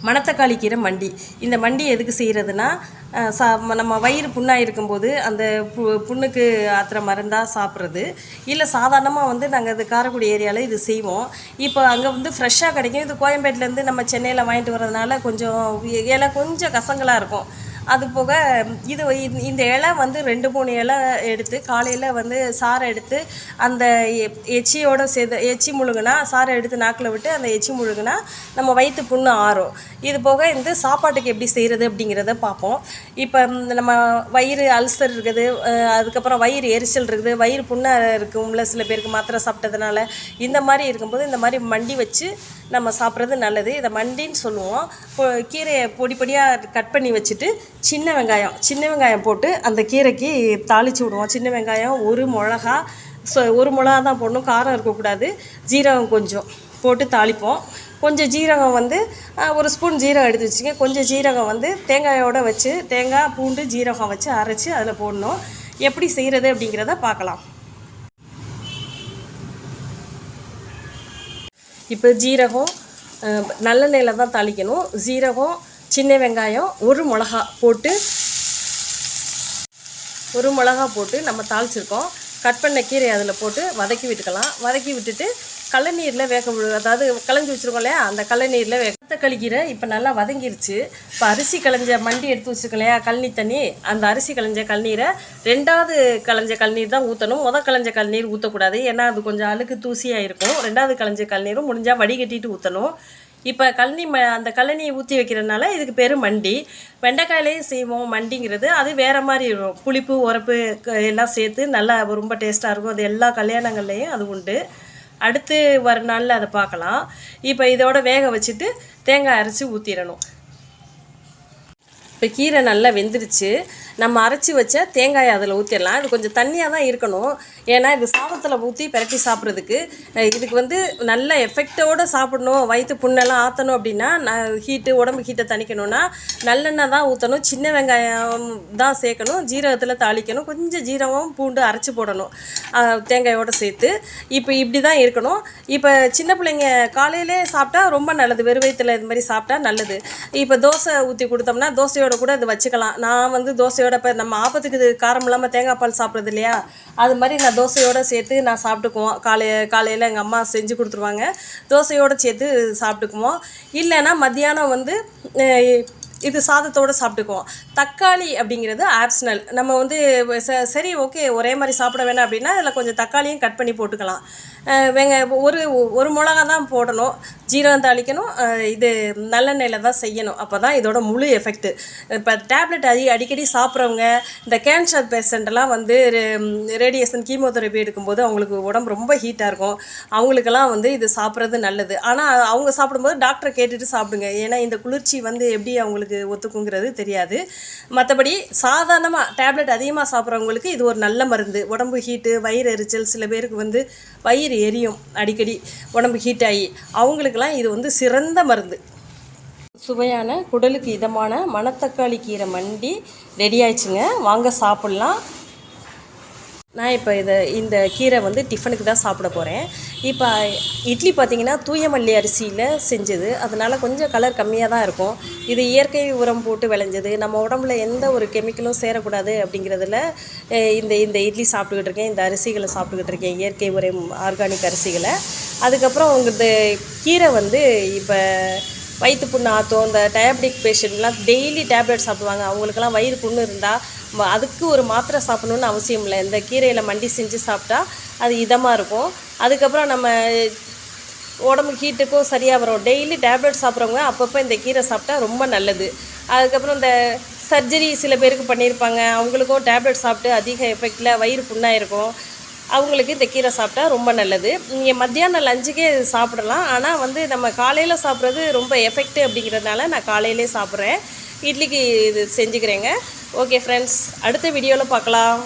மணத்தக்காளி கீரை மண்டி. இந்த மண்டி எதுக்கு செய்கிறதுனா, நம்ம வயிறு புண்ணாக இருக்கும்போது அந்த புண்ணுக்கு ஆற்றுற மருந்தாக சாப்பிட்றது. இல்லை சாதாரணமாக நாங்கள் இது காரைக்குடி ஏரியாவில் இது செய்வோம். இப்போ அங்கே ஃப்ரெஷ்ஷாக கிடைக்கும். இது கோயம்பேட்டிலேருந்து நம்ம சென்னையில் வாங்கிட்டு வரதுனால கொஞ்சம் இலை கொஞ்சம் கசங்களாக இருக்கும். அது போக இந்த இலை 2-3 இலை எடுத்து காலையில் சாறை எடுத்து அந்த எச்சியோடு சேர்த்து எச்சி முழுகுனா சாறை எடுத்து நாக்கில் விட்டு அந்த எச்சி முழுகுனா நம்ம வயிற்று புண்ணு ஆறும். இது போக சாப்பாட்டுக்கு எப்படி செய்கிறது அப்படிங்கிறத பார்ப்போம். இப்போ நம்ம வயிறு அல்சர் இருக்குது, அதுக்கப்புறம் வயிறு எரிச்சல் இருக்குது, வயிறு புண்ணாக இருக்கும்ல சில பேருக்கு மாத்திரை சாப்பிட்டதுனால. இந்த மாதிரி இருக்கும்போது இந்த மாதிரி மண்டி வச்சு நம்ம சாப்பிட்றது நல்லது. இதை மண்டின்னு சொல்லுவோம். கீரையை பொடி பொடியாக கட் பண்ணி வச்சுட்டு சின்ன வெங்காயம் போட்டு அந்த கீரைக்கு தாளித்து விடுவோம். சின்ன வெங்காயம், ஒரு மிளகா, ஒரு மிளகா தான் போடணும், காரம் இருக்கக்கூடாது. ஜீரகம் கொஞ்சம் போட்டு தாளிப்போம். கொஞ்சம் ஜீரகம் ஒரு ஸ்பூன் ஜீரகம் எடுத்து வச்சுங்க. கொஞ்சம் ஜீரகம் தேங்காயோடு வச்சு தேங்காய் பூண்டு ஜீரகம் வச்சு அரைச்சி அதில் போடணும். எப்படி செய்கிறது அப்படிங்கிறத பார்க்கலாம். இப்போ ஜீரகம் நல்லெண்ணெயில் தான் தாளிக்கணும். ஜீரகம், சின்ன வெங்காயம், ஒரு மிளகா போட்டு நம்ம தாளிச்சிருக்கோம். கட் பண்ண கீரை அதில் போட்டு வதக்கி விட்டுக்கலாம். வதக்கி விட்டுட்டு கள்ளநீரில் அதாவது களைஞ்சி வச்சுருக்கோம் இல்லையா, அந்த கள்ளநீரில் மணத்தக்காளி கீரை இப்போ நல்லா வதங்கிருச்சு. இப்போ அரிசி களைஞ்ச மண்டி எடுத்து வச்சுருக்கோம் இல்லையா, கழனி தண்ணி, அந்த அரிசி களைஞ்ச கழநீரை 2வது களைஞ்ச கழநீர் தான் ஊற்றணும். களைஞ்ச கழநீர் ஊற்றக்கூடாது, ஏன்னா அது கொஞ்சம் அழுக்கு தூசியாக இருக்கும். 2வது களைஞ்ச கழநீரும் முடிஞ்சால் வடிகட்டிட்டு ஊற்றணும். இப்போ அந்த கழனியை ஊற்றி வைக்கிறதுனால இதுக்கு பேர் மண்டி. வெண்டைக்காயிலையும் செய்வோம் மண்டிங்கிறது. அது வேறு மாதிரி இருக்கும். புளிப்பு உரப்பு எல்லாம் சேர்த்து நல்லா ரொம்ப டேஸ்ட்டாக இருக்கும். அது எல்லா கல்யாணங்கள்லேயும் அது உண்டு. அடுத்து வர நாளில் அதை பார்க்கலாம். இப்போ இதோட வேக வச்சுட்டு தேங்காய் அரைச்சி ஊற்றிடணும். இப்போ கீரை நல்லா வெந்துருச்சு. நம்ம அரைச்சி வச்ச தேங்காயை அதில் ஊற்றிடலாம். இது கொஞ்சம் தண்ணியாக தான் இருக்கணும், ஏன்னா இது சாதத்தில் ஊற்றி பிரட்டி சாப்பிட்றதுக்கு. இதுக்கு நல்ல எஃபெக்டோடு சாப்பிடணும், வயிற்று புண்ணெல்லாம் ஆற்றணும் அப்படின்னா, உடம்பு ஹீட்டை தணிக்கணும்னா நல்லெண்ணெய் தான் ஊற்றணும். சின்ன வெங்காயம் தான் சேர்க்கணும். ஜீரகத்தில் தாளிக்கணும். கொஞ்சம் ஜீரகம் பூண்டு அரைச்சி போடணும் தேங்காயோடு சேர்த்து. இப்போ இப்படி தான் இருக்கணும். இப்போ சின்ன பிள்ளைங்க காலையிலே சாப்பிட்டா ரொம்ப நல்லது. வெறும் வயிற்றில் இது மாதிரி சாப்பிட்டா நல்லது. இப்போ தோசை ஊற்றி கொடுத்தோம்னா தோசையோட கூட இது வச்சுக்கலாம். நான் தோசையோட இப்போ நம்ம ஆப்பத்துக்கு இது காரம் இல்லாமல் தேங்காய் பால் சாப்பிட்றது இல்லையா, அது மாதிரி நான் தோசையோடு சேர்த்து நான் சாப்பிட்டுக்குவோம். காலையில் எங்கள் அம்மா செஞ்சு கொடுத்துருவாங்க. தோசையோடு சேர்த்து சாப்பிட்டுக்குவோம். இல்லைன்னா மத்தியானம் இது சாதத்தோடு சாப்பிட்டுக்குவோம். தக்காளி அப்படிங்கிறது ஆப்ஷனல். நம்ம சரி ஓகே ஒரே மாதிரி சாப்பிட வேணாம் அப்படின்னா இதில் கொஞ்சம் தக்காளியும் கட் பண்ணி போட்டுக்கலாம். ஒரு மிளகா தான் போடணும். ஜீரகம் தாளிக்கணும். இது நல்லெண்ணெயில் தான் செய்யணும். அப்போ தான் இதோட முழு எஃபெக்ட்டு. இப்போ டேப்லெட் அடிக்கடி சாப்பிட்றவங்க, இந்த கேன்சர் பேஷண்ட்டெல்லாம் ரேடியேஷன் கீமோதெரப்பி எடுக்கும்போது அவங்களுக்கு உடம்பு ரொம்ப ஹீட்டாக இருக்கும். அவங்களுக்கெல்லாம் இது சாப்பிட்றது நல்லது. ஆனால் அவங்க சாப்பிடும்போது டாக்டரை கேட்டுட்டு சாப்பிடுங்க, ஏன்னா இந்த குளிர்ச்சி எப்படி அவங்களுக்கு ஒத்துக்குங்கிறது தெரியாது. மற்றபடி சாதாரணமாக டேப்லெட் அதிகமாக சாப்பிட்றவங்களுக்கு இது ஒரு நல்ல மருந்து. உடம்பு ஹீட்டு, வயிறு எரிச்சல், சில பேருக்கு வயிறு எரியும் அடிக்கடி உடம்பு ஹீட் ஆகி, அவங்களுக்கெல்லாம் இது சிறந்த மருந்து. சுவையான குடலுக்கு இதமான மணத்தக்காளி கீரை மண்டி ரெடி ஆயிடுச்சுங்க. வாங்க சாப்பிட்லாம். நான் இப்போ இந்த கீரை டிஃபனுக்கு தான் சாப்பிட போகிறேன். இப்போ இட்லி பார்த்திங்கன்னா தூயமல்லி அரிசியில் செஞ்சது, அதனால் கொஞ்சம் கலர் கம்மியாக தான் இருக்கும். இது இயற்கை உரம் போட்டு விளைஞ்சது. நம்ம உடம்புல எந்த ஒரு கெமிக்கலும் சேரக்கூடாது அப்படிங்கிறதுல இந்த இட்லி சாப்பிட்டுக்கிட்டு இருக்கேன். இந்த அரிசிகளை சாப்பிட்டுக்கிட்டு இருக்கேன், இயற்கை உரம் ஆர்கானிக் அரிசிகளை. அதுக்கப்புறம் உங்களுக்கு கீரை இப்போ வயிற்று புண்ணு ஆற்றும். இந்த டயபெட்டிக் பேஷண்ட்லாம் டெய்லி டேப்லெட் சாப்பிடுவாங்க. அவங்களுக்கெல்லாம் வயிறு புண்ணு இருந்தால் அதுக்கு ஒரு மாத்திரை சாப்பிடணுன்னு அவசியம் இல்லை. இந்த கீரையில் மண்டி செஞ்சு சாப்பிட்டா அது இதமாக இருக்கும். அதுக்கப்புறம் நம்ம உடம்பு ஹீட்டுக்கும் சரியாக வரும். டெய்லி டேப்லெட் சாப்பிட்றவங்க அப்பப்போ இந்த கீரை சாப்பிட்டா ரொம்ப நல்லது. அதுக்கப்புறம் இந்த சர்ஜரி சில பேருக்கு பண்ணியிருப்பாங்க, அவங்களுக்கும் டேப்லெட் சாப்பிட்டு அதிக எஃபெக்டில் வயிறு புண்ணாக இருக்கும். அவங்களுக்கு இந்த கீரை சாப்பிட்டா ரொம்ப நல்லது. நீங்கள் மத்தியானம் லஞ்சுக்கே சாப்பிடலாம். ஆனால் நம்ம காலையில் சாப்பிட்றது ரொம்ப எஃபெக்ட்டு அப்படிங்கிறதுனால நான் காலையிலே சாப்பிட்றேன். இட்லிக்கு இது செஞ்சுக்கிறேங்க. ஓகே ஃப்ரெண்ட்ஸ், அடுத்த வீடியோவில் பார்க்கலாம்.